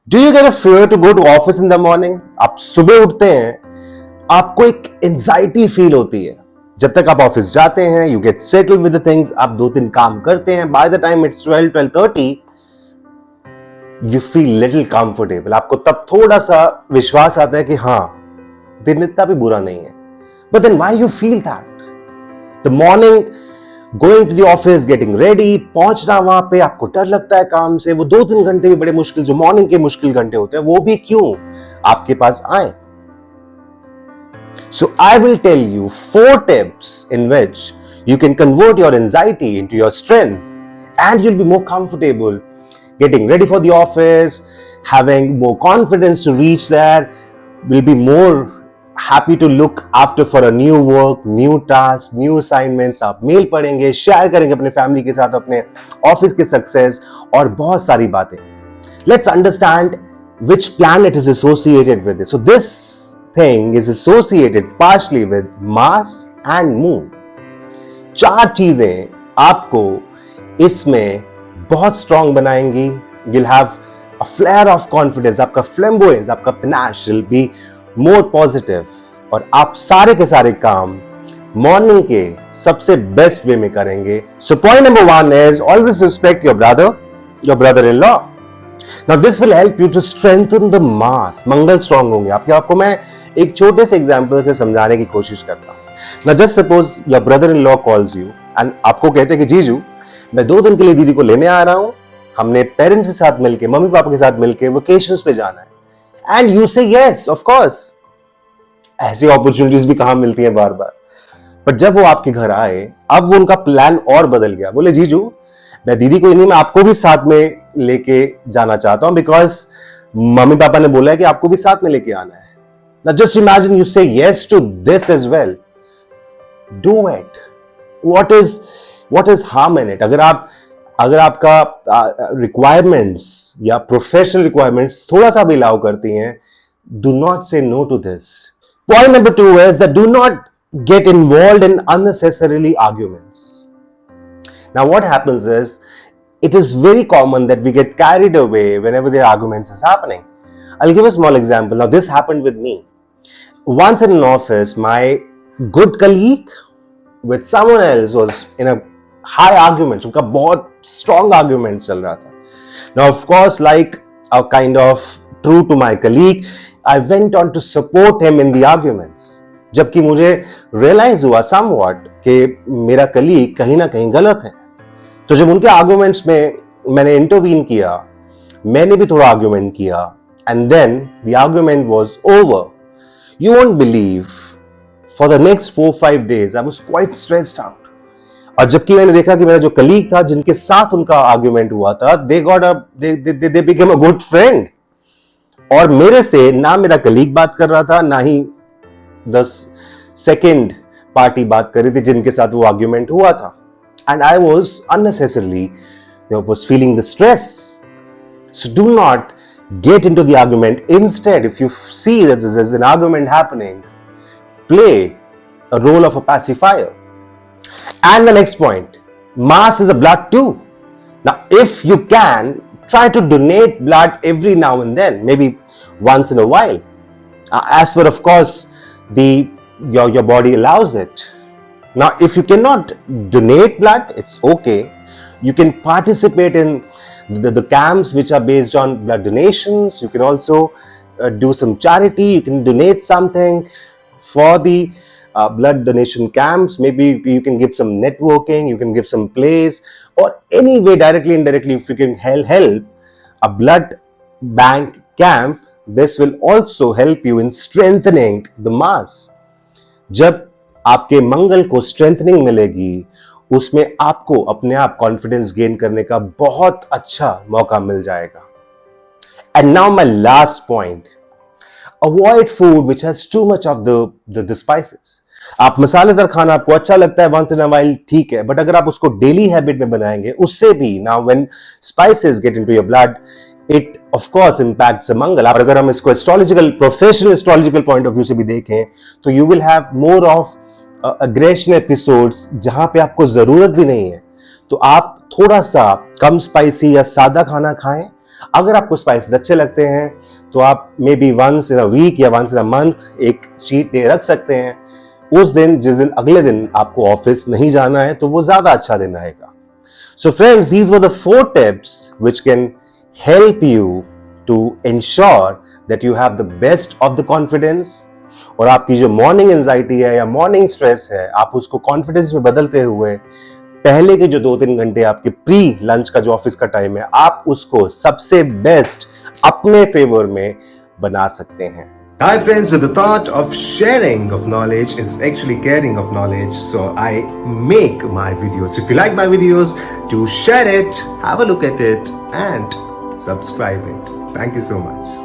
Do you get a fear to go to office in the morning? आप सुबह उठते हैं, आपको एक एंजाइटी फील होती है। जब तक आप ऑफिस जाते हैं, you get settled with the things, आप 2-3 काम करते हैं, by the time it's 12-12:30, you feel little comfortable. आपको तब थोड़ा सा विश्वास आता है कि हाँ, दिन इतना भी बुरा नहीं है। But then why you feel that? The morning, going to the office, getting ready, पहुंचना वहां पे, आपको डर लगता है काम से। वो 2-3 घंटे भी बड़े मुश्किल, जो मॉर्निंग के मुश्किल घंटे होते हैं, वो भी क्यों आपके पास आए? So I will tell you 4 tips in which you can convert your anxiety into your strength, and you'll be more comfortable getting ready for the office, having more confidence to reach there, will be more happy to look after for a new work, new task, new assignments. आप mail पढ़ेंगे, share करेंगे अपने family के साथ अपने office के success और बहुत सारी बातें. Let's understand which planet is associated with this. So this thing is associated partially with Mars and Moon. 4 चीजें आपको इसमें बहुत स्ट्रांग बनाएंगी. You'll have a flare of confidence. आपका flamboyance, आपका panache will be more positive. और आप सारे के सारे काम मॉर्निंग के सबसे बेस्ट वे में करेंगे. So point number 1 is always respect your brother-in-law. Now this will help you to strengthen the Mars. Mangal strong होंगे आपको मैं एक छोटे से एग्जाम्पल से समझाने की कोशिश करता हूं. Now just suppose your brother-in-law calls you and आपको कहते हैं कि जीजू, मैं 2 दिन के लिए दीदी को लेने आ रहा हूं, हमने पेरेंट्स के साथ मिलके, मम्मी पापा के साथ मिलके वेकेशंस पे जाना है. एंड यू से यस, ऑफ कोर्स. ऐसी अपॉर्चुनिटीज भी कहां मिलती हैं बार बार. पर जब वो आपके घर आए, अब वो उनका प्लान और बदल गया. बोले जीजू, मैं दीदी को ही नहीं, मैं आपको भी साथ में लेके जाना चाहता हूं, बिकॉज मम्मी पापा ने बोला है कि आपको भी साथ में लेके आना है. Now just imagine you say yes to this as well. Do it. What is harm in it? अगर आपका requirements या professional requirements थोड़ा सा भी allow करती हैं, do not say no to this. Point number 2 is that do not get involved in unnecessarily arguments. Now what happens is, it is very common that we get carried away whenever the arguments is happening. I'll give a small example. Now this happened with me. Once in an office, my good colleague with someone else was in a high argument. उनका बहुत strong argument चल रहा था. Now, of course, like a kind of true to my colleague, I went on to support him in the arguments. जबकि मुझे realize हुआ somewhat कि मेरा colleague कहीं ना कहीं गलत है. तो जब उनके arguments में मैंने intervene किया, मैंने भी थोड़ा argument किया, and then the argument was over. You won't believe, for the next 4-5 days I was quite stressed out. और जबकि मैंने देखा कि मेरा जो कलीग था, जिनके साथ उनका आर्ग्यूमेंट हुआ था, they became a good friend. और मेरे से ना मेरा कलीग बात कर रहा था, ना ही 10 सेकेंड पार्टी बात कर रही थी जिनके साथ वो आर्ग्यूमेंट हुआ था. And I was unnecessarily was feeling the stress. So do not get into the argument. Instead, if you see that there's an argument happening, play a role of a pacifier. And the next point, Mars is a blood too. Now, if you can, try to donate blood every now and then, maybe once in a while, as per, of course, your body allows it. Now, if you cannot donate blood, it's okay. You can participate in the camps which are based on blood donations. You can also do some charity. You can donate something for the blood donation camps. Maybe you can give some networking, you can give some plays, or any way, directly, indirectly, if you can help a blood bank camp, this will also help you in strengthening the Mars. जब आपके मंगल को strengthening मिलेगी, उसमें आपको अपने आप confidence gain करने का बहुत अच्छा मौका मिल जाएगा. And now my last point, avoid food which has too much of the spices. आप मसालेदार खाना आपको अच्छा लगता है वंस इन अ वाइल, ठीक है, बट अगर आप उसको डेली हैबिट में बनाएंगे, उससे भी now when spices get into your blood, it of course impacts the Mangal. और अगर हम इसको astrological, professional astrological point of view से भी देखें, तो you will have more of aggression episodes जहां पे आपको जरूरत भी नहीं है. तो आप थोड़ा सा कम स्पाइसी या सादा खाना खाएं, अगर आपको स्पाइसेस अच्छे लगते हैं तो आप may be once in a week या वंस इन अ मंथ एक चीट डे रख सकते हैं। उस दिन, जिस दिन अगले दिन आपको ऑफिस नहीं जाना है, तो वो ज्यादा अच्छा दिन रहेगा। So friends, these were the 4 tips which can help you to ensure that you have the best of the confidence, और आपकी जो मॉर्निंग एंजाइटी है या मॉर्निंग स्ट्रेस है, आप उसको कॉन्फिडेंस में बदलते हुए पहले के जो 2-3 घंटे आपके प्री लंच का जो ऑफिस का टाइम है, आप उसको सबसे बेस्ट अपने फेवर में बना सकते हैं। Hi friends, with the thought of sharing of knowledge is actually caring of knowledge, so I make my videos. If you like my videos, do share it, have a look at it and subscribe it. Thank you so much.